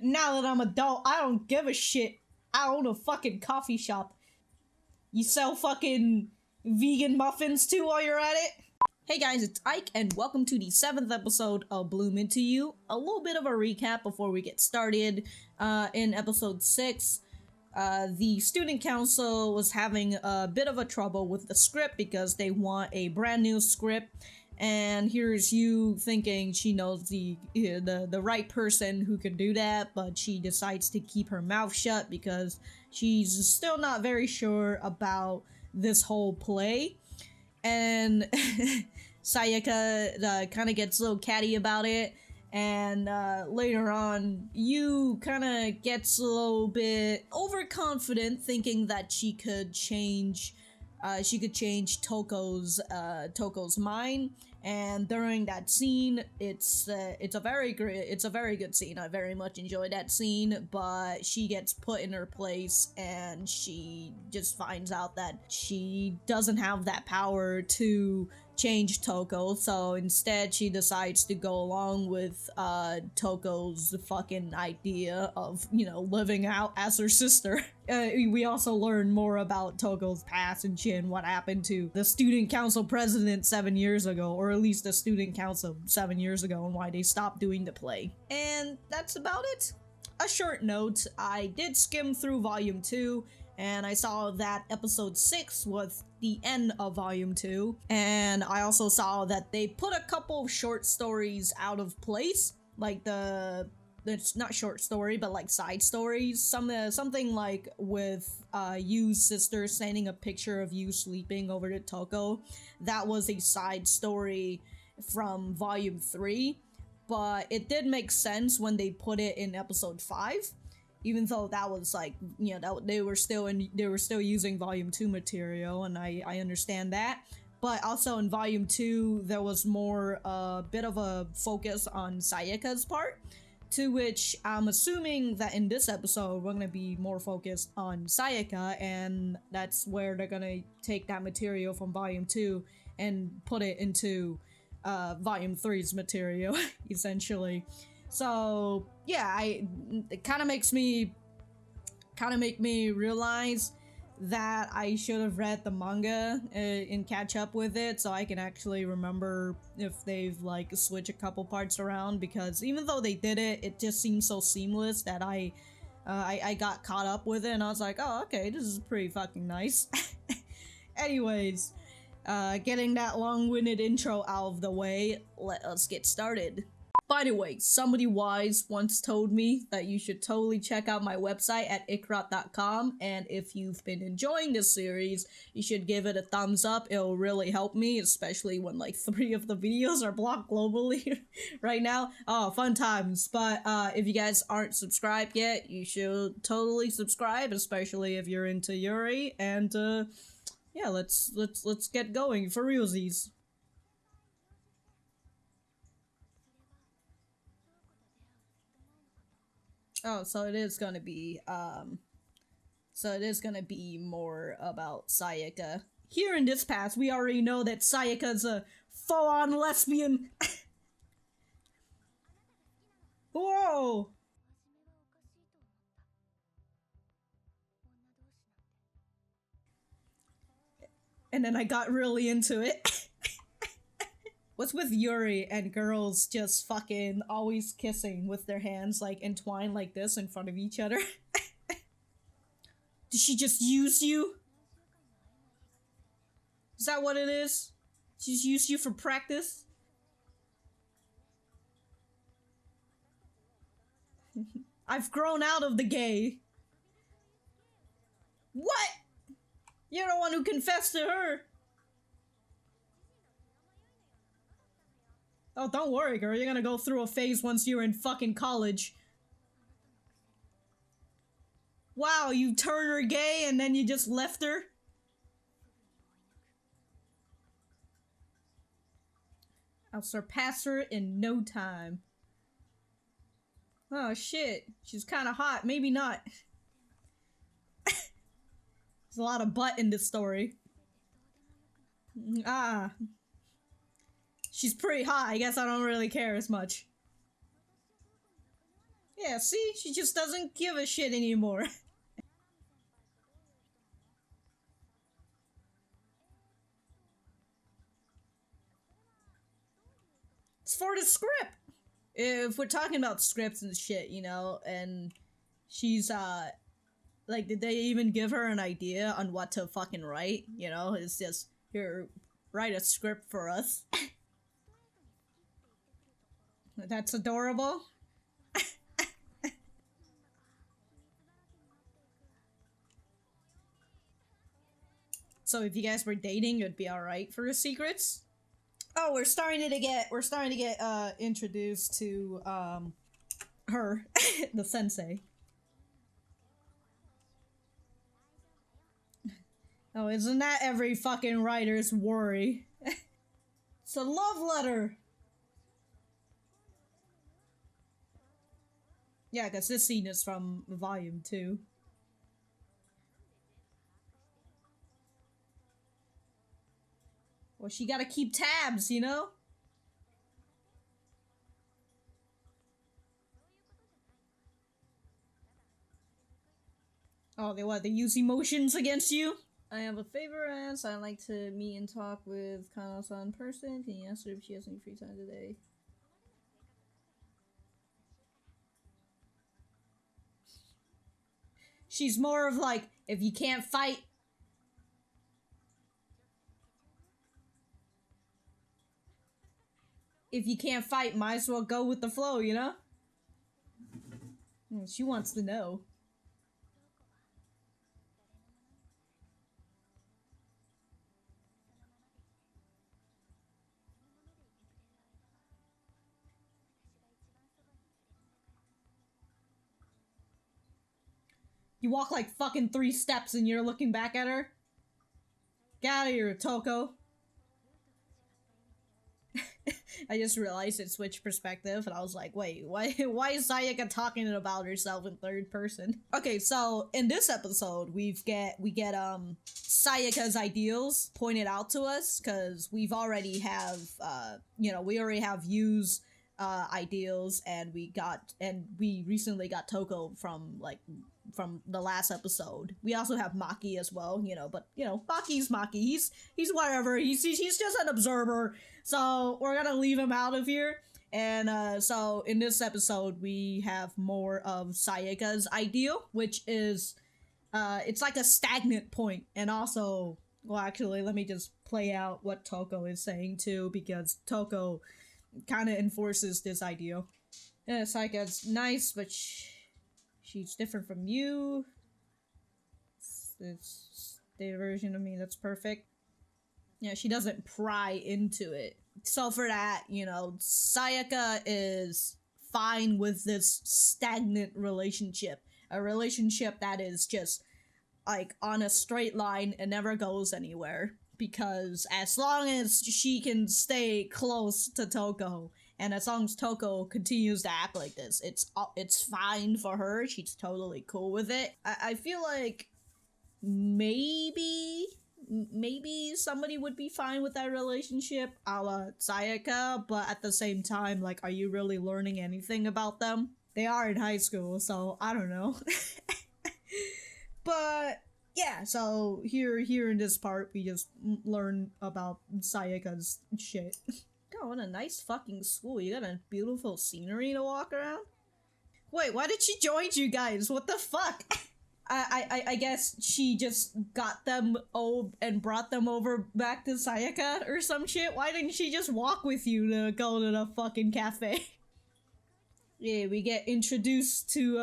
Now that I'm adult, I don't give a shit. I own a fucking coffee shop. You sell fucking vegan muffins too while you're at it? Hey guys, it's Ike, and welcome to the 7th episode of Bloom Into You. A little bit of a recap before we get started. In episode 6, the student council was having a bit of a trouble with the script because they want a brand new script. And here's you thinking she knows the right person who can do that, but she decides to keep her mouth shut because she's still not very sure about this whole play. And Sayaka kind of gets a little catty about it, and later on, you kind of gets a little bit overconfident, thinking that she could change Toko's mind. And during that scene, it's a very good scene. I very much enjoyed that scene, but she gets put in her place and she just finds out that she doesn't have that power to change Toko, so instead she decides to go along with Toko's fucking idea of, you know, living out as her sister. We also learn more about Toko's past and shit and what happened to the student council president 7 years ago, or at least the student council 7 years ago, and why they stopped doing the play. And that's about it. A short note, I did skim through volume 2, and I saw that episode 6 was the end of volume 2, and I also saw that they put a couple of short stories out of place, like it's not short story, but like side stories, something like with Yu's sister sending a picture of you sleeping over to Toko. That was a side story from volume 3, but it did make sense when they put it in episode 5. Even though that was like, you know, that they were still using volume 2 material, and I understand that. But also in volume 2, there was more bit of a focus on Sayaka's part, to which I'm assuming that in this episode we're gonna be more focused on Sayaka, and that's where they're gonna take that material from volume 2 and put it into volume 3's material, essentially. So yeah, it kind of make me realize that I should have read the manga and catch up with it, so I can actually remember if they've like switched a couple parts around, because even though they did it, it just seems so seamless that I got caught up with it, and I was like, oh, okay, this is pretty fucking nice. Anyways, getting that long-winded intro out of the way, let us get started. By the way, somebody wise once told me that you should totally check out my website at ikrot.com, and if you've been enjoying this series, you should give it a thumbs up. It'll really help me, especially when like 3 of the videos are blocked globally right now. Oh, fun times. But if you guys aren't subscribed yet, you should totally subscribe, especially if you're into Yuri, and yeah, let's get going for realsies. Oh, so it is gonna be more about Sayaka. Here in this past, we already know that Sayaka's a full-on lesbian. Whoa! And then I got really into it. What's with Yuri and girls just fucking always kissing with their hands like entwined like this in front of each other? Did she just use you? Is that what it is? She's used you for practice? I've grown out of the gay. What? You're the one who confessed to her. Oh, don't worry, girl. You're gonna go through a phase once you're in fucking college. Wow, you turned her gay and then you just left her? I'll surpass her in no time. Oh, shit. She's kinda hot. Maybe not. There's a lot of butt in this story. Ah. She's pretty hot. I guess I don't really care as much. Yeah, see? She just doesn't give a shit anymore. It's for the script. If we're talking about scripts and shit, you know, and she's, like, did they even give her an idea on what to fucking write? You know, it's just, here, write a script for us. That's adorable. So if you guys were dating, it'd be alright for the secrets. Oh, we're starting to get introduced to her, the sensei. Oh, isn't that every fucking writer's worry? It's a love letter. Yeah, because this scene is from volume 2. Well, she gotta keep tabs, you know? Oh, they what? They use emotions against you? I have a favor to ask. I like to meet and talk with Kana-san in person. Can you ask her if she has any free time today? She's more of like, if you can't fight, might as well go with the flow, you know? She wants to know. You walk like fucking 3 steps and you're looking back at her? Get out of here, Toko. I just realized it switched perspective, and I was like, wait, why is Sayaka talking about herself in third person? Okay, so in this episode, we get Sayaka's ideals pointed out to us, because we already have Yu's ideals, and we recently got Toko from the last episode. We also have Maki as well, but Maki's Maki. He's whatever. He's just an observer. So we're gonna leave him out of here. And so in this episode, we have more of Sayaka's ideal, which is it's like a stagnant point, and also, well, actually, let me just play out what Toko is saying too, because Toko kind of enforces this ideal. Yeah, Sayaka's nice, but she's different from you. It's the version of me that's perfect. Yeah, she doesn't pry into it. So for that, Sayaka is fine with this stagnant relationship. A relationship that is just like on a straight line and never goes anywhere. Because as long as she can stay close to Toko, and as long as Toko continues to act like this, it's fine for her. She's totally cool with it. I feel like maybe somebody would be fine with that relationship, a la Sayaka, but at the same time, like, are you really learning anything about them? They are in high school, so I don't know. But yeah, so here in this part, we just learn about Sayaka's shit. God, what a nice fucking school. You got a beautiful scenery to walk around? Wait, why did she join you guys? What the fuck? I guess she just got them and brought them over back to Sayaka or some shit. Why didn't she just walk with you to go to the fucking cafe? Yeah, we get introduced to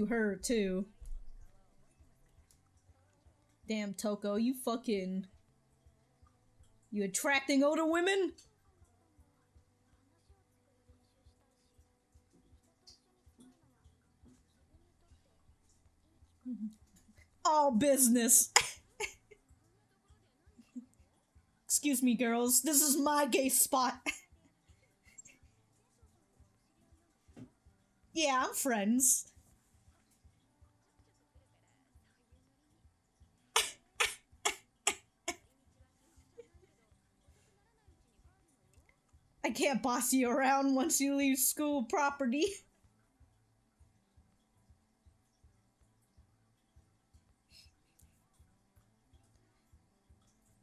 her too. Damn, Toko, you attracting older women? All business. Excuse me, girls. This is my gay spot. Yeah, I'm friends. I can't boss you around once you leave school property.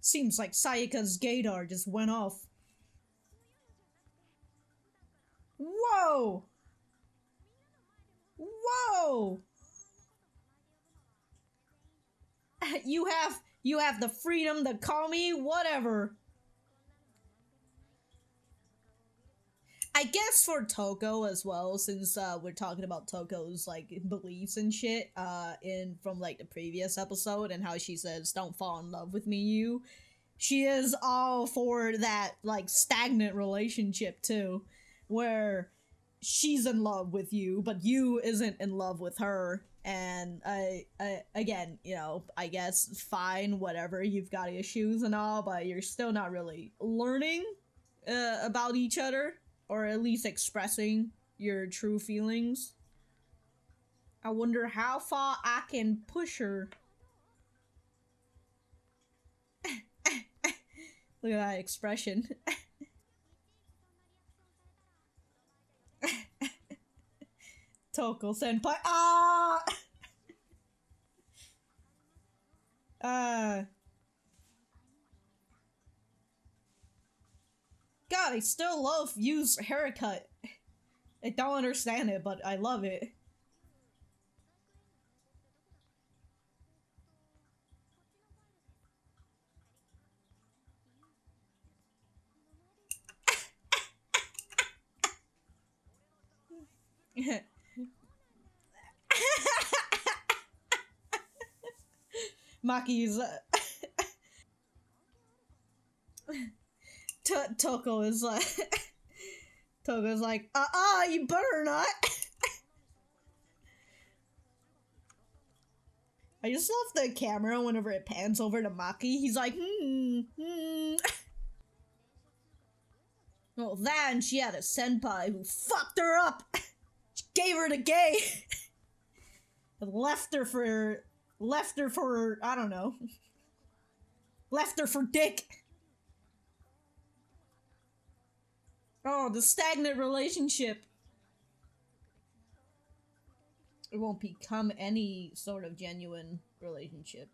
Seems like Sayaka's gaydar just went off. Whoa! Whoa! You have the freedom to call me whatever. I guess for Toko as well, since we're talking about Toko's like beliefs and shit, in from like the previous episode and how she says, "Don't fall in love with me, you." She is all for that like stagnant relationship too, where she's in love with you, but you isn't in love with her. And I again, you know, I guess fine, whatever. You've got issues and all, but you're still not really learning about each other, or at least expressing your true feelings. I wonder how far I can push her. Look at that expression. Toko senpai. Ah! God, I still love Yu's haircut. I don't understand it, but I love it. Maki's Toko is like Toko's like, you better not. I just love the camera whenever it pans over to Maki. He's like, Well, then she had a senpai who fucked her up. She gave her to gay. And left her for, I don't know. Left her for dick. Oh, the stagnant relationship. It won't become any sort of genuine relationship.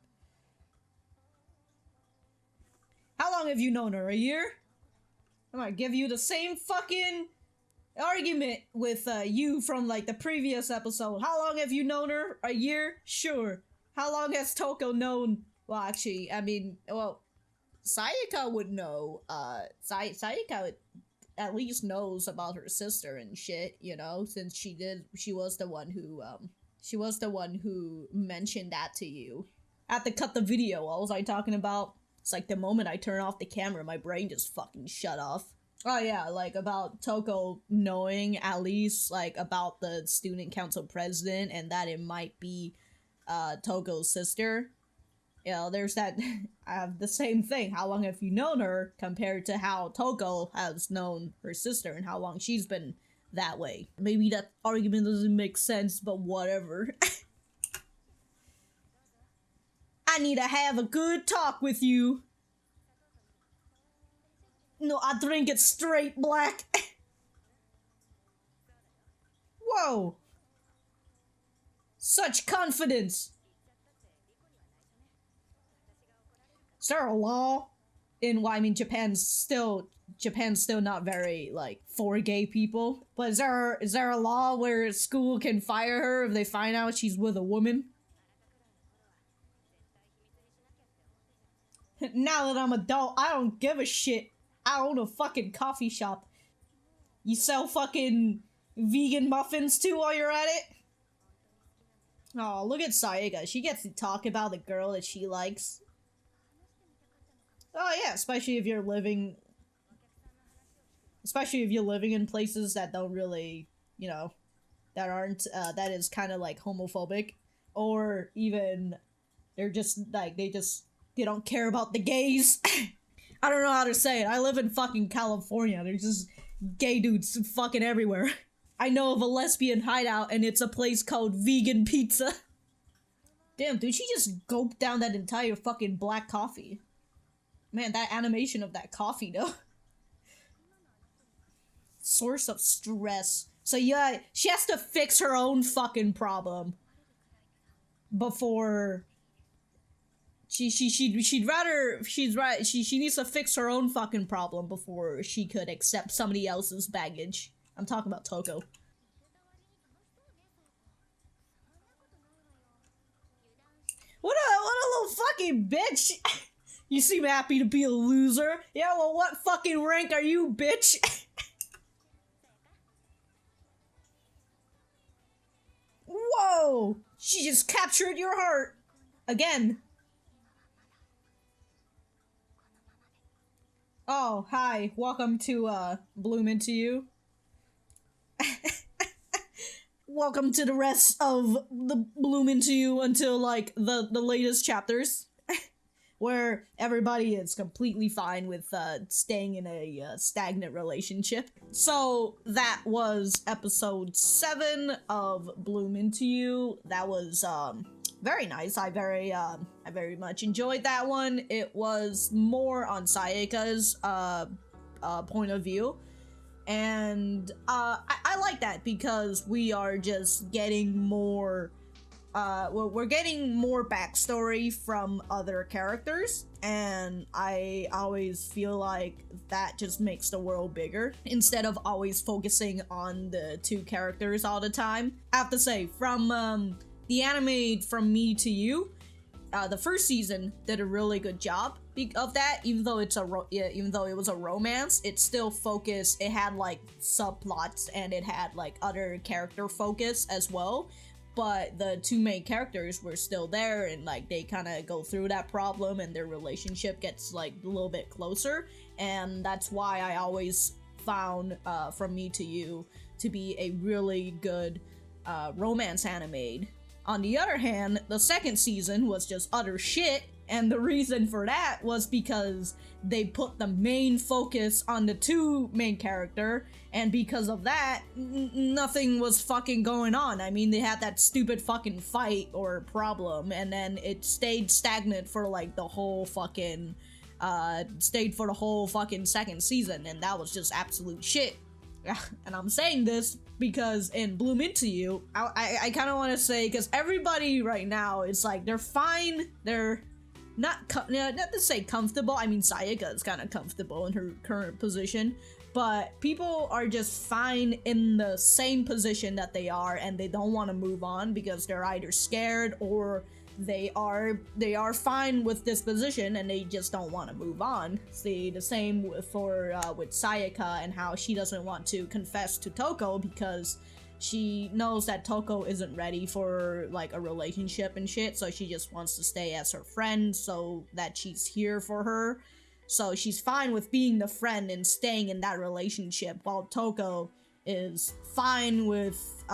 How long have you known her? A year? I might give you the same fucking argument with you from like the previous episode. How long have you known her? A year? Sure. How long has Toko known? Well, actually, I mean, well, Sayaka would know. Sayaka at least knows about her sister and shit, you know, since she was the one who mentioned that to you. I had to cut the video. What was I talking about? It's like the moment I turn off the camera, my brain just fucking shut off. Oh yeah, like about Toko knowing at least like about the student council president and that it might be Toko's sister. You know, there's that. I have the same thing. How long have you known her compared to how Toko has known her sister and how long she's been that way? Maybe that argument doesn't make sense, but whatever. I need to have a good talk with you. No, I drink it straight black. Whoa. Such confidence. Is there a law in, well, I mean, Japan's still not very like for gay people, but is there a law where school can fire her if they find out she's with a woman? Now that I'm adult, I don't give a shit. I own a fucking coffee shop. You sell fucking vegan muffins too while you're at it? Oh, look at Sayaka. She gets to talk about the girl that she likes. Oh yeah, especially if you're living in places that don't really, you know, that aren't that is kind of like homophobic, or even they're just like they don't care about the gays. I don't know how to say it. I live in fucking California. There's just gay dudes fucking everywhere. I know of a lesbian hideout and it's a place called Vegan Pizza. Damn, dude, she just gulped down that entire fucking black coffee. Man, that animation of that coffee, though. source of stress. So yeah, she has to fix her own fucking problem before she needs to fix her own fucking problem before she could accept somebody else's baggage. I'm talking about Toko. What a little fucking bitch! You seem happy to be a loser. Yeah, well, what fucking rank are you, bitch? Whoa! She just captured your heart. Again. Oh, hi. Welcome to, Bloom Into You. Welcome to the rest of the Bloom Into You until, like, the latest chapters. Where everybody is completely fine with, staying in a, stagnant relationship. So, that was episode 7 of Bloom Into You. That was, very nice. I very much enjoyed that one. It was more on Sayaka's, point of view. And, I like that because we are just getting more, we're getting more backstory from other characters, and I always feel like that just makes the world bigger, instead of always focusing on the 2 characters all the time. I have to say, from, the anime From Me to You, the first season did a really good job of that. Even though it was a romance, it still focused. It had like subplots and it had like other character focus as well. But the 2 main characters were still there, and like they kind of go through that problem, and their relationship gets like a little bit closer. And that's why I always found From Me to You to be a really good romance anime. On the other hand, the second season was just utter shit, and the reason for that was because they put the main focus on the 2 main character, and because of that, nothing was fucking going on. I mean, they had that stupid fucking fight or problem, and then it stayed stagnant for like the whole fucking, second season, and that was just absolute shit. And I'm saying this because in Bloom Into You, I kind of want to say, because everybody right now is like, they're fine, they're not to say comfortable. I mean, Sayaka is kind of comfortable in her current position, but people are just fine in the same position that they are, and they don't want to move on because they're either scared or they are fine with this position and they just don't want to move on. See, the same with Sayaka, and how she doesn't want to confess to Toko because she knows that Toko isn't ready for like a relationship and shit, so she just wants to stay as her friend so that she's here for her. So she's fine with being the friend and staying in that relationship, while Toko is fine with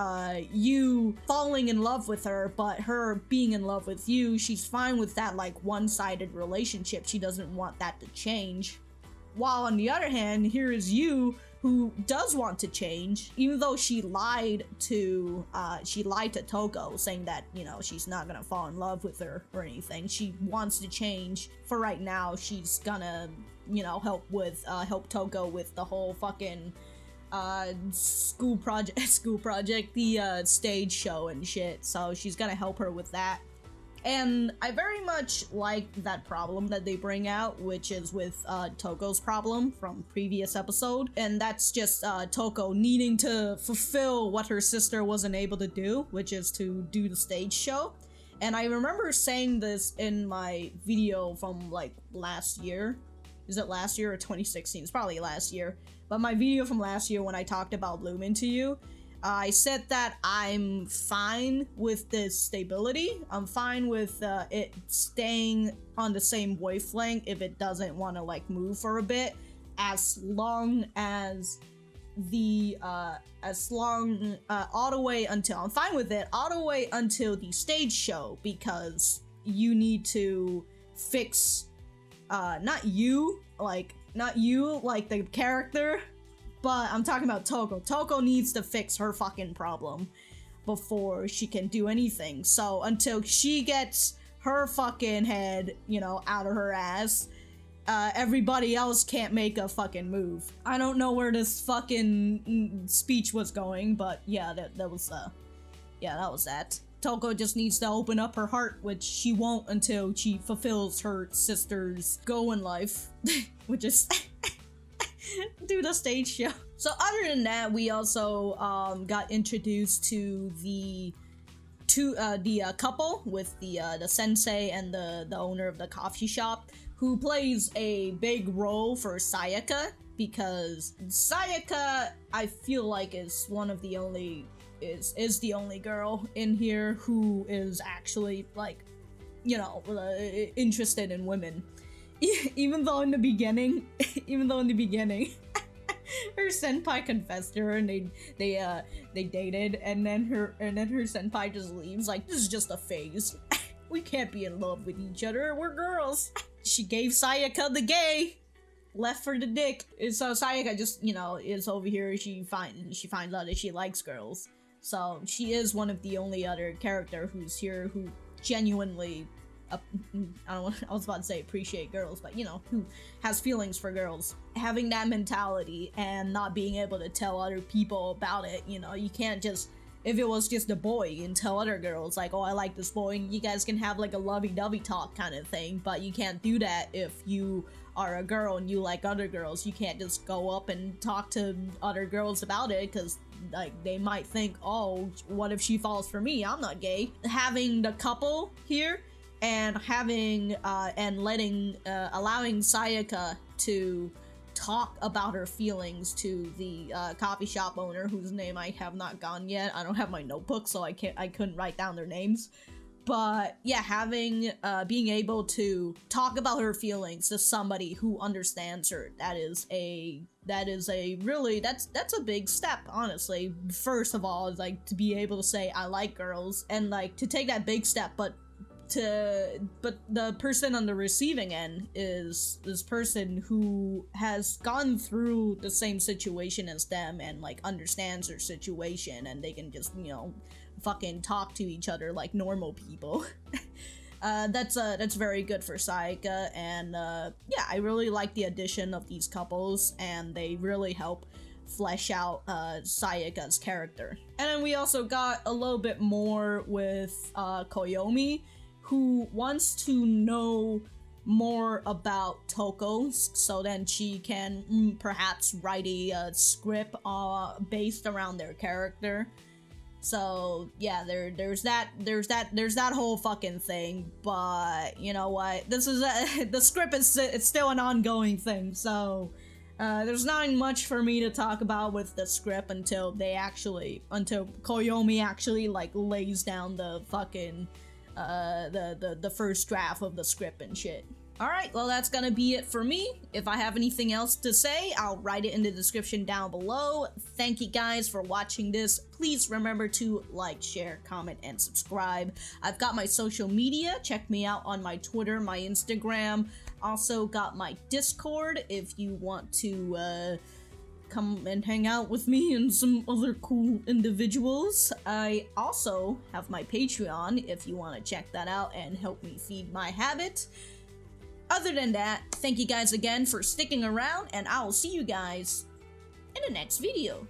you falling in love with her, but her being in love with you, she's fine with that like one-sided relationship. She doesn't want that to change. While on the other hand, here is you, who does want to change, even though she lied to Toko, saying that, you know, she's not gonna fall in love with her or anything. She wants to change. For right now, she's gonna, you know, help Toko with the whole fucking school project, the stage show and shit. So she's gonna help her with that. And I very much like that problem that they bring out, which is with Toko's problem from previous episode. And that's just Toko needing to fulfill what her sister wasn't able to do, which is to do the stage show. And I remember saying this in my video from like last year. Is it last year or 2016? It's probably last year. But my video from last year when I talked about Bloom Into You, I said that I'm fine with this stability. I'm fine with it staying on the same wavelength if it doesn't want to like move for a bit, as long as the all the way until I'm fine with it all the way until the stage show, because you need to fix not you like the character, but I'm talking about Toko. Toko needs to fix her fucking problem before she can do anything. So until she gets her fucking head, you know, out of her ass, everybody else can't make a fucking move. I don't know where this fucking speech was going, but yeah, that was that. Toko just needs to open up her heart, which she won't until she fulfills her sister's goal in life, which is do the stage show. So other than that, we also got introduced to the couple with the sensei and the owner of the coffee shop, who plays a big role for Sayaka, because Sayaka, I feel like, is one of the only is the only girl in here who is actually, like, you know, interested in women. Even though in the beginning her senpai confessed to her and they dated, and then her senpai just leaves like, this is just a phase. We can't be in love with each other, we're girls. She gave Sayaka the gay, left for the dick. So Sayaka just, you know, is over here, she finds out that she likes girls. So she is one of the only other character who's here who genuinely, I was about to say appreciate girls, but you know, who has feelings for girls. Having that mentality and not being able to tell other people about it, you know, you can't just, if it was just a boy, and tell other girls like, oh, I like this boy, and you guys can have like a lovey-dovey talk kind of thing, but you can't do that if you are a girl and you like other girls. You can't just go up and talk to other girls about it, because like they might think, oh, what if she falls for me? I'm not gay. Having the couple here and having allowing Sayaka to talk about her feelings to the coffee shop owner, whose name I have not gotten yet. I don't have my notebook, so I couldn't write down their names. But yeah, having being able to talk about her feelings to somebody who understands her, that's a big step, honestly. First of all, is like to be able to say I like girls, and like to take that big step, but the person on the receiving end is this person who has gone through the same situation as them and like understands their situation, and they can just, you know, fucking talk to each other like normal people. That's very good for Sayaka, and yeah, I really like the addition of these couples, and they really help flesh out Sayaka's character. And then we also got a little bit more with Koyomi, who wants to know more about Toko, so then she can perhaps write a script based around their character. So yeah, there's that whole fucking thing. But you know what? This is the script it's still an ongoing thing. So there's not much for me to talk about with the script until Koyomi actually like lays down the fucking the first draft of the script and shit. Alright, well that's gonna be it for me. If I have anything else to say, I'll write it in the description down below. Thank you guys for watching this. Please remember to like, share, comment, and subscribe. I've got my social media. Check me out on my Twitter, my Instagram. Also got my Discord if you want to come and hang out with me and some other cool individuals. I also have my Patreon if you want to check that out and help me feed my habit. Other than that, thank you guys again for sticking around, and I will see you guys in the next video.